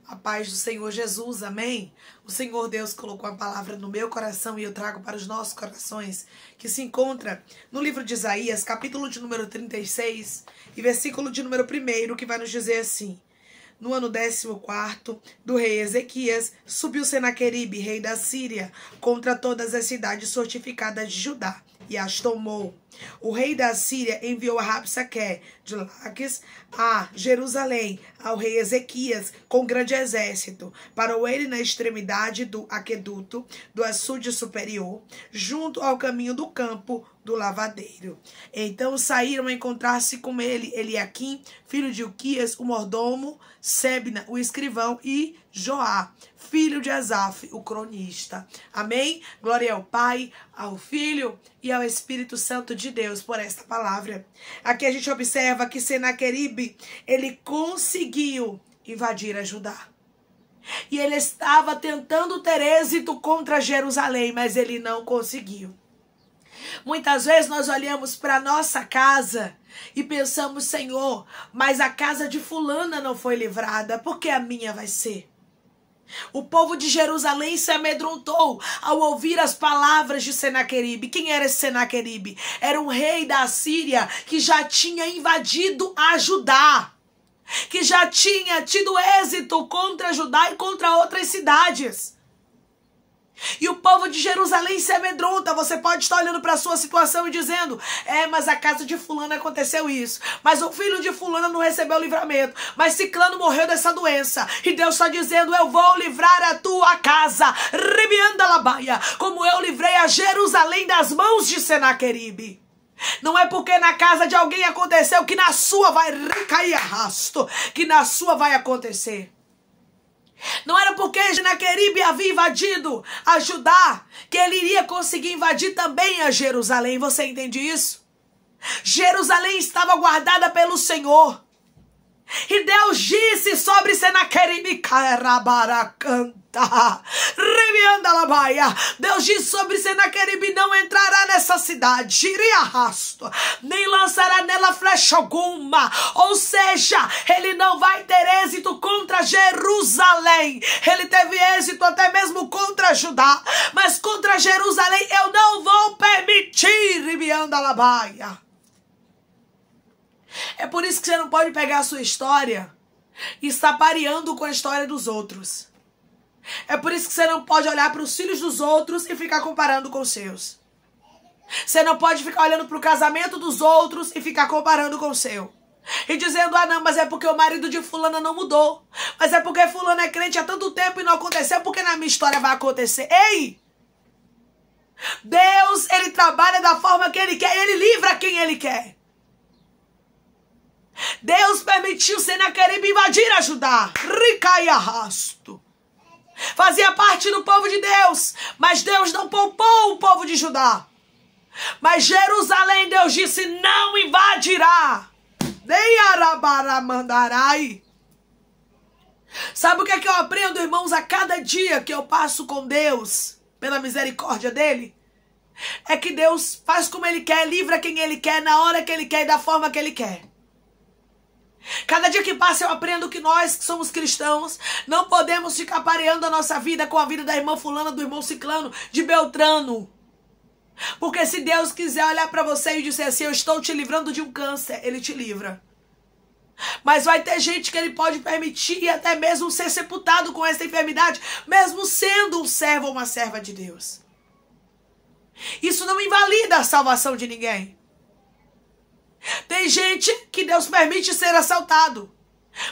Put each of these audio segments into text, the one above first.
A paz do Senhor Jesus, amém? O Senhor Deus colocou a palavra no meu coração e eu trago para os nossos corações, que se encontra no livro de Isaías, capítulo de número 36 e versículo de número 1, que vai nos dizer assim: no ano 14º do rei Ezequias, subiu Senaqueribe, rei da Síria, contra todas as cidades fortificadas de Judá, e as tomou. O rei da Síria enviou a Rabsaque de Laques a Jerusalém, ao rei Ezequias, com grande exército. Parou ele na extremidade do aqueduto, do açude superior, junto ao caminho do campo do lavadeiro. Então saíram a encontrar-se com ele Eliaquim, filho de Uquias, o mordomo, Sebna, o escrivão, e Joá, filho de Asaf, o cronista. Amém? Glória ao Pai, ao Filho e ao Espírito Santo de Deus por esta palavra. Aqui a gente observa que Senaqueribe, ele conseguiu invadir a Judá. E ele estava tentando ter êxito contra Jerusalém, mas ele não conseguiu. Muitas vezes nós olhamos para a nossa casa e pensamos: Senhor, mas a casa de fulana não foi livrada, por que a minha vai ser? O povo de Jerusalém se amedrontou ao ouvir as palavras de Senaqueribe. Quem era esse Senaqueribe? Era um rei da Síria que já tinha invadido a Judá, que já tinha tido êxito contra Judá e contra outras cidades. E o povo de Jerusalém se amedronta. Você pode estar olhando para a sua situação e dizendo: mas a casa de fulano aconteceu isso, mas o filho de fulano não recebeu o livramento, mas ciclano morreu dessa doença. E Deus está dizendo: eu vou livrar a tua casa, como eu livrei a Jerusalém das mãos de Senaqueribe. Não é porque na casa de alguém aconteceu que na sua vai cair arrasto, que na sua vai acontecer. Não era porque Senaqueribe havia invadido a Judá que ele iria conseguir invadir também a Jerusalém. Você entende isso? Jerusalém estava guardada pelo Senhor. E Deus disse sobre Senaqueribe: Deus disse sobre Senaqueribe: não entrará nessa cidade, nem lançará nela flecha alguma. Ou seja, ele não vai ter êxito contra Jerusalém. Ele teve êxito até mesmo contra Judá, mas contra Jerusalém eu não vou permitir. É por isso que você não pode pegar a sua história e estar pareando com a história dos outros. É por isso que você não pode olhar para os filhos dos outros e ficar comparando com os seus. Você não pode ficar olhando para o casamento dos outros e ficar comparando com o seu. E dizendo: não, mas é porque o marido de fulana não mudou. Mas é porque fulana é crente há tanto tempo e não aconteceu, porque na minha história vai acontecer. Ei! Deus, ele trabalha da forma que ele quer e ele livra quem ele quer. Deus permitiu Senaqueribe invadir a Judá. Rica e arrasto. Fazia parte do povo de Deus, mas Deus não poupou o povo de Judá. Mas Jerusalém, Deus disse: não invadirá. Sabe o que é que eu aprendo, irmãos, a cada dia que eu passo com Deus, pela misericórdia dele? É que Deus faz como ele quer, livra quem ele quer, na hora que ele quer e da forma que ele quer. Cada dia que passa eu aprendo que nós que somos cristãos não podemos ficar pareando a nossa vida com a vida da irmã fulana, do irmão ciclano, de Beltrano. Porque se Deus quiser olhar para você e dizer assim: eu estou te livrando de um câncer, ele te livra. Mas vai ter gente que ele pode permitir até mesmo ser sepultado com essa enfermidade, mesmo sendo um servo ou uma serva de Deus. Isso não invalida a salvação de ninguém. Tem gente que Deus permite ser assaltado.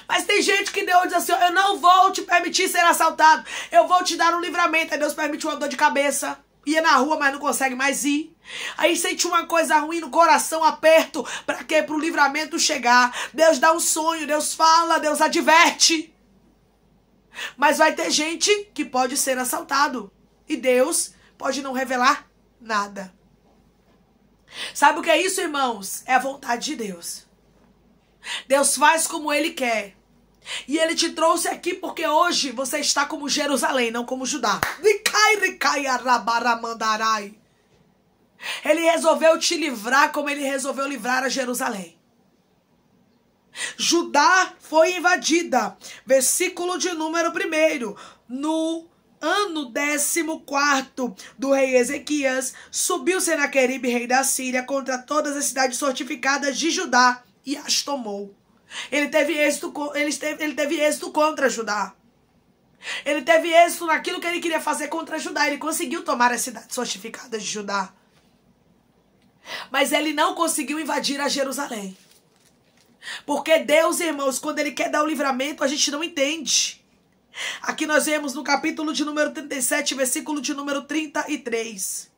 Mas tem gente que Deus diz assim: eu não vou te permitir ser assaltado, eu vou te dar um livramento. Aí Deus permite uma dor de cabeça, ia na rua, mas não consegue mais ir. Aí sente uma coisa ruim no coração, aperto. Para quê? Para o livramento chegar. Deus dá um sonho, Deus fala, Deus adverte. Mas vai ter gente que pode ser assaltado e Deus pode não revelar nada. Sabe o que é isso, irmãos? É a vontade de Deus. Deus faz como ele quer. E ele te trouxe aqui porque hoje você está como Jerusalém, não como Judá. Ele resolveu te livrar como ele resolveu livrar a Jerusalém. Judá foi invadida. Versículo de número 1. No ano 14º do rei Ezequias, subiu Senaqueribe, rei da Síria, contra todas as cidades fortificadas de Judá e as tomou. Ele teve êxito contra Judá. Ele teve êxito naquilo que ele queria fazer contra Judá. Ele conseguiu tomar as cidades fortificadas de Judá. Mas ele não conseguiu invadir a Jerusalém. Porque Deus, irmãos, quando ele quer dar o livramento, a gente não entende. Aqui nós vemos no capítulo de número 37, versículo de número 33.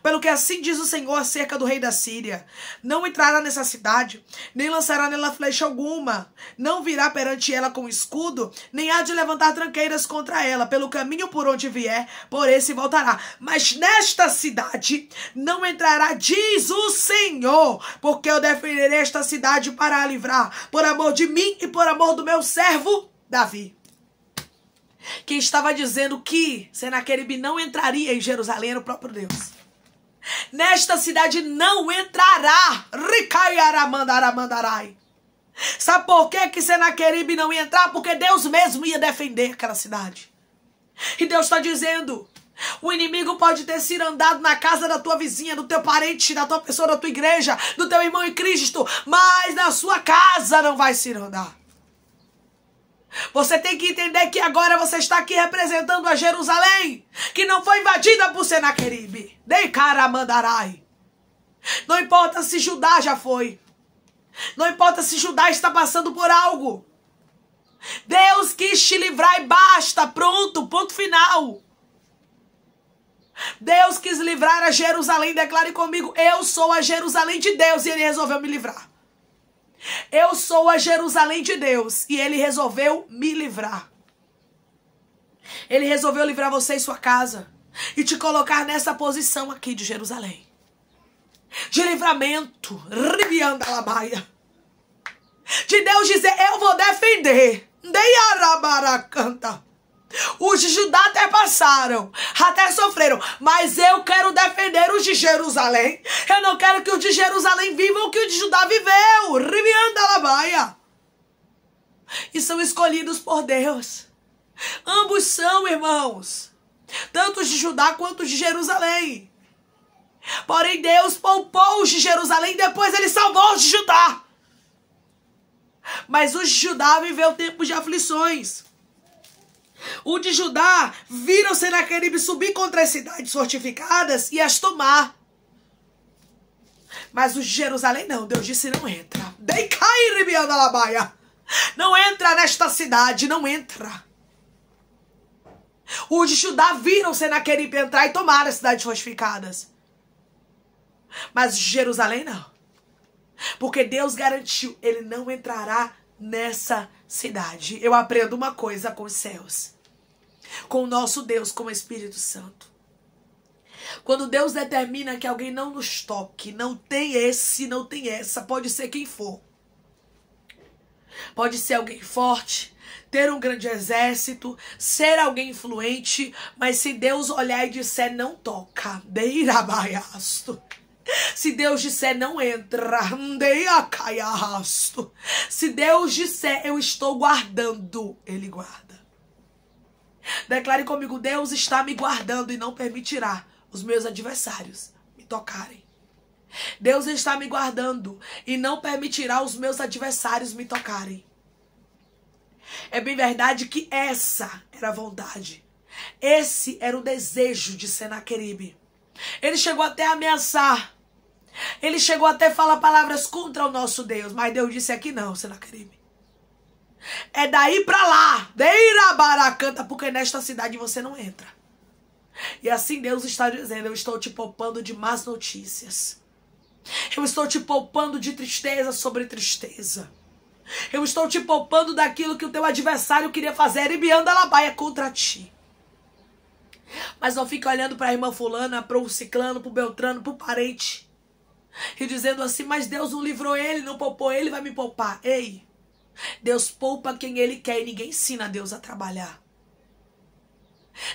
Pelo que assim diz o Senhor acerca do rei da Síria: não entrará nessa cidade, nem lançará nela flecha alguma, não virá perante ela com escudo, nem há de levantar tranqueiras contra ela. Pelo caminho por onde vier, por esse voltará. Mas nesta cidade não entrará, diz o Senhor, porque eu defenderei esta cidade para a livrar, por amor de mim e por amor do meu servo Davi. Quem estava dizendo que Senaqueribe não entraria em Jerusalém era o próprio Deus. Nesta cidade não entrará. Sabe por que Senaqueribe não ia entrar? Porque Deus mesmo ia defender aquela cidade. E Deus está dizendo: o inimigo pode ter cirandado na casa da tua vizinha, do teu parente, da tua pessoa, da tua igreja, do teu irmão em Cristo, mas na sua casa não vai cirandar. Você tem que entender que agora você está aqui representando a Jerusalém, que não foi invadida por Senaqueribe. Não importa se Judá já foi. Não importa se Judá está passando por algo. Deus quis te livrar e basta. Pronto, ponto final. Deus quis livrar a Jerusalém. Declare comigo: eu sou a Jerusalém de Deus, e Ele resolveu me livrar. Eu sou a Jerusalém de Deus e Ele resolveu me livrar. Ele resolveu livrar você e sua casa e te colocar nessa posição aqui de Jerusalém, de livramento, de Deus dizer: eu vou defender. Os de Judá até passaram, até sofreram, mas eu quero defender os de Jerusalém. Eu não quero que os de Jerusalém vivam o que os de Judá viveu. E são escolhidos por Deus. Ambos são, irmãos, tanto os de Judá quanto os de Jerusalém. Porém, Deus poupou os de Jerusalém, depois Ele salvou os de Judá. Mas os de Judá viveu tempos de aflições. O de Judá viram Senaqueribe subir contra as cidades fortificadas e as tomar. Mas os de Jerusalém não. Deus disse: não entra. Não entra nesta cidade, não entra. Os de Judá viram Senaqueribe entrar e tomar as cidades fortificadas. Mas os de Jerusalém não. Porque Deus garantiu: ele não entrará nessa cidade. Eu aprendo uma coisa com os céus, com o nosso Deus, com o Espírito Santo. Quando Deus determina que alguém não nos toque, não tem esse, não tem essa, pode ser quem for. Pode ser alguém forte, ter um grande exército, ser alguém influente, mas se Deus olhar e disser: não toca, se Deus disser: não entra, se Deus disser: eu estou guardando, Ele guarda. Declare comigo: Deus está me guardando e não permitirá os meus adversários me tocarem. Deus está me guardando e não permitirá os meus adversários me tocarem. É bem verdade que essa era a vontade. Esse era o desejo de Senaqueribe. Ele chegou até a ameaçar. Ele chegou até a falar palavras contra o nosso Deus. Mas Deus disse: aqui não, Senaqueribe. É daí pra lá. Porque nesta cidade você não entra. E assim Deus está dizendo: eu estou te poupando de más notícias. Eu estou te poupando de tristeza sobre tristeza. Eu estou te poupando daquilo que o teu adversário queria fazer e me anda labaia contra ti. Mas não fica olhando para a irmã fulana, para o ciclano, para o beltrano, para o parente e dizendo assim: mas Deus não livrou ele, não poupou ele, vai me poupar. Ei, Deus poupa quem Ele quer e ninguém ensina Deus a trabalhar.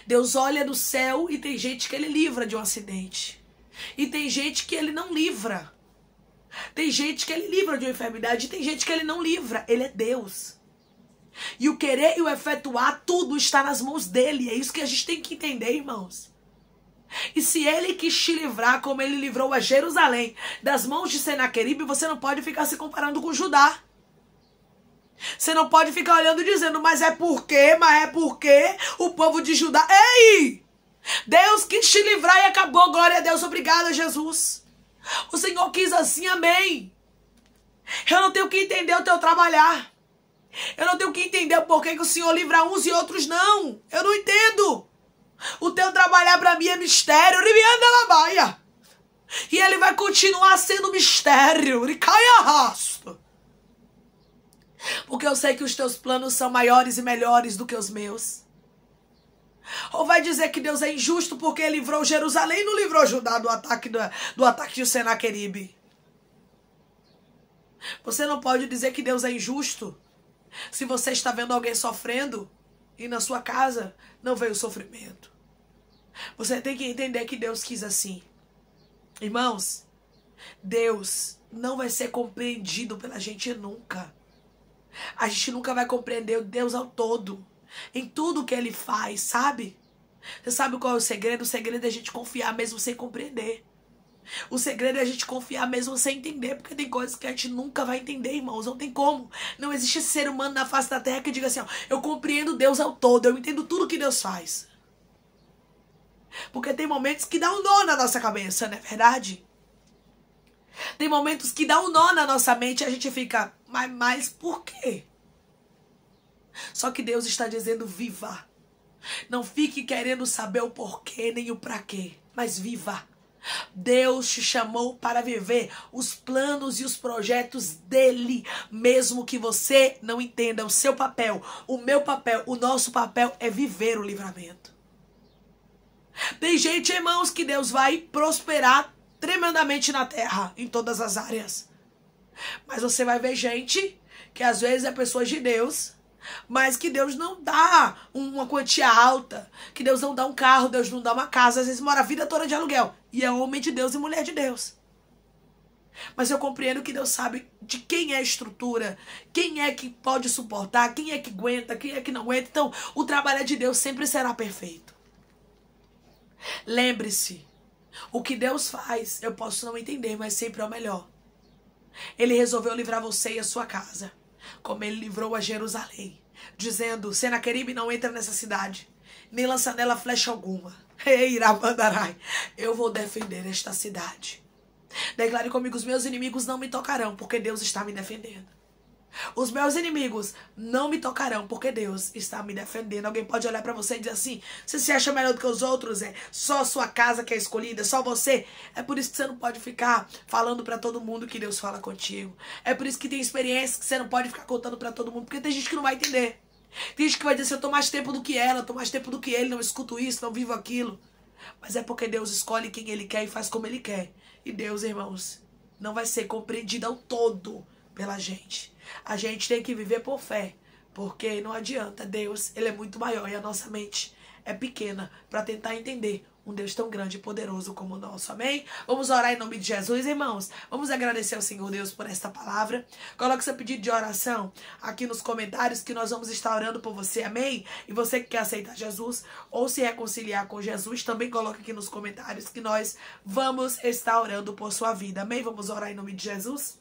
Deus olha do céu e tem gente que Ele livra de um acidente. E tem gente que Ele não livra. Tem gente que ele livra de uma enfermidade, tem gente que ele não livra. Ele é Deus. E o querer e o efetuar, tudo está nas mãos dele. É isso que a gente tem que entender, irmãos. E se ele quis te livrar, como ele livrou a Jerusalém das mãos de Senaqueribe, você não pode ficar se comparando com Judá. Você não pode ficar olhando e dizendo, mas é porque o povo de Judá... Ei! Deus quis te livrar e acabou. Glória a Deus, obrigada, Jesus. O Senhor quis assim, amém. Eu não tenho que entender o teu trabalhar. Eu não tenho que entender o porquê que o Senhor livra uns e outros não. Eu não entendo. O teu trabalhar para mim é mistério. E ele vai continuar sendo mistério. Porque eu sei que os teus planos são maiores e melhores do que os meus. Ou vai dizer que Deus é injusto porque ele livrou Jerusalém e não livrou Judá do ataque de Senaqueribe. Você não pode dizer que Deus é injusto se você está vendo alguém sofrendo e na sua casa não veio sofrimento. Você tem que entender que Deus quis assim. Irmãos, Deus não vai ser compreendido pela gente nunca. A gente nunca vai compreender Deus ao todo, em tudo que ele faz, sabe? Você sabe qual é o segredo? O segredo é a gente confiar mesmo sem compreender. O segredo é a gente confiar mesmo sem entender, porque tem coisas que a gente nunca vai entender, irmãos. Não tem como. Não existe ser humano na face da terra que diga assim, ó, eu compreendo Deus ao todo, eu entendo tudo que Deus faz. Porque tem momentos que dá um nó na nossa cabeça, não é verdade? Tem momentos que dá um nó na nossa mente e a gente fica, mas por quê? Só que Deus está dizendo, viva. Não fique querendo saber o porquê nem o pra quê, mas viva. Deus te chamou para viver os planos e os projetos dele, mesmo que você não entenda o seu papel, o meu papel, o nosso papel é viver o livramento. Tem gente, irmãos, que Deus vai prosperar tremendamente na terra, em todas as áreas. Mas você vai ver gente que às vezes é pessoa de Deus, mas que Deus não dá uma quantia alta, que Deus não dá um carro, Deus não dá uma casa, às vezes mora a vida toda de aluguel, e é homem de Deus e mulher de Deus. Mas eu compreendo que Deus sabe de quem é a estrutura, quem é que pode suportar, quem é que aguenta, quem é que não aguenta. Então, o trabalho de Deus sempre será perfeito. Lembre-se, o que Deus faz, eu posso não entender, mas sempre é o melhor. Ele resolveu livrar você e a sua casa, como ele livrou a Jerusalém, dizendo, Senaqueribe não entra nessa cidade, nem lança nela flecha alguma. Ei, Irabandarai, eu vou defender esta cidade. Declare comigo, os meus inimigos não me tocarão, porque Deus está me defendendo. Os meus inimigos não me tocarão, porque Deus está me defendendo. Alguém pode olhar pra você e dizer assim, você se acha melhor do que os outros? É só a sua casa que é escolhida, só você. É por isso que você não pode ficar falando pra todo mundo que Deus fala contigo. É por isso que tem experiências que você não pode ficar contando pra todo mundo, porque tem gente que não vai entender. Tem gente que vai dizer assim, eu tô mais tempo do que ela, eu tô mais tempo do que ele, não escuto isso, não vivo aquilo. Mas é porque Deus escolhe quem ele quer e faz como ele quer. E Deus, irmãos, não vai ser compreendido ao todo pela gente. A gente tem que viver por fé, porque não adianta. Deus, ele é muito maior e a nossa mente é pequena para tentar entender um Deus tão grande e poderoso como o nosso, amém? Vamos orar em nome de Jesus, irmãos. Vamos agradecer ao Senhor Deus por esta palavra. Coloque seu pedido de oração aqui nos comentários que nós vamos estar orando por você, amém? E você que quer aceitar Jesus ou se reconciliar com Jesus, também coloque aqui nos comentários que nós vamos estar orando por sua vida, amém? Vamos orar em nome de Jesus.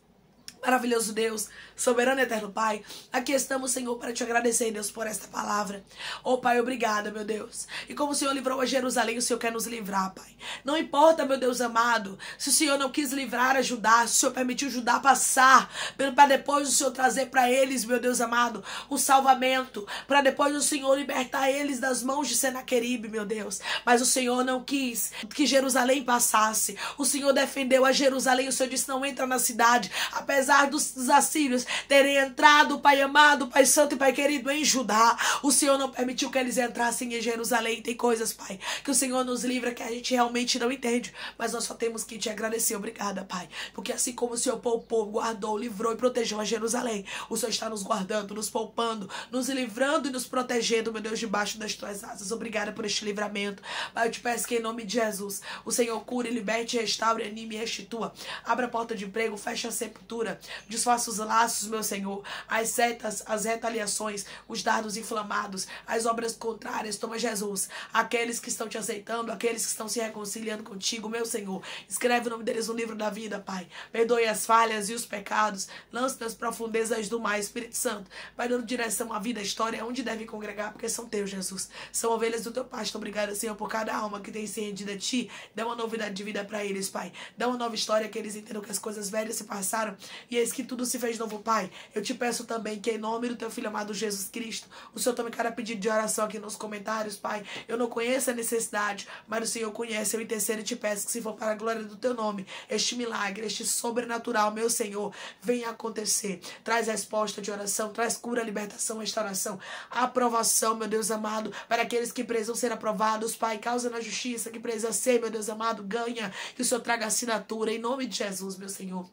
Maravilhoso Deus, soberano e eterno Pai, aqui estamos, Senhor, para te agradecer, Deus, por esta palavra. Oh, Pai, obrigada, meu Deus. E como o Senhor livrou a Jerusalém, o Senhor quer nos livrar, Pai. Não importa, meu Deus amado, se o Senhor não quis livrar a Judá, se o Senhor permitiu Judá passar, para depois o Senhor trazer para eles, meu Deus amado, o salvamento, para depois o Senhor libertar eles das mãos de Senaqueribe, meu Deus. Mas o Senhor não quis que Jerusalém passasse. O Senhor defendeu a Jerusalém, o Senhor disse, não entra na cidade, apesar apesar dos assírios terem entrado, Pai amado, Pai santo e Pai querido, em Judá, o Senhor não permitiu que eles entrassem em Jerusalém. Tem coisas, Pai, que o Senhor nos livra que a gente realmente não entende, mas nós só temos que te agradecer. Obrigada, Pai, porque assim como o Senhor poupou, guardou, livrou e protegeu a Jerusalém, o Senhor está nos guardando, nos poupando, nos livrando e nos protegendo, meu Deus, debaixo das tuas asas. Obrigada por este livramento. Pai, eu te peço que em nome de Jesus, o Senhor cure, liberte, restaure, anime e restitua. Abra a porta de emprego, fecha a sepultura, desfaça os laços, meu Senhor, as setas, as retaliações, os dardos inflamados, as obras contrárias. Toma, Jesus, aqueles que estão te aceitando, aqueles que estão se reconciliando contigo, meu Senhor, escreve o nome deles no livro da vida, Pai. Perdoe as falhas e os pecados, lance nas profundezas do mar, Espírito Santo, vai dando direção à vida, à história, onde deve congregar, porque são teus, Jesus, são ovelhas do teu pasto. Obrigada, Senhor, por cada alma que tem se rendido a ti. Dá uma novidade de vida para eles, Pai, dá uma nova história, que eles entendam que as coisas velhas se passaram e eis que tudo se fez novo, Pai. Eu te peço também que em nome do teu Filho amado Jesus Cristo, o Senhor tome cada pedido de oração aqui nos comentários, Pai. Eu não conheço a necessidade, mas o Senhor conhece. Eu intercedo e te peço que, se for para a glória do teu nome, este milagre, este sobrenatural, meu Senhor, venha acontecer. Traz resposta de oração, traz cura, libertação, restauração, aprovação, meu Deus amado, para aqueles que precisam ser aprovados, Pai. Causa na justiça que precisa ser, meu Deus amado, ganha, que o Senhor traga assinatura, em nome de Jesus, meu Senhor.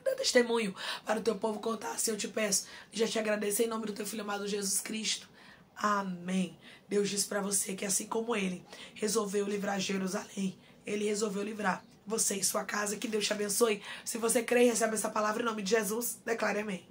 Dá testemunho para o teu povo contar. Se eu te peço, já te agradeço em nome do teu Filho amado Jesus Cristo. Amém. Deus diz para você que assim como ele resolveu livrar Jerusalém, ele resolveu livrar você e sua casa. Que Deus te abençoe. Se você crê e recebe essa palavra em nome de Jesus, declare amém.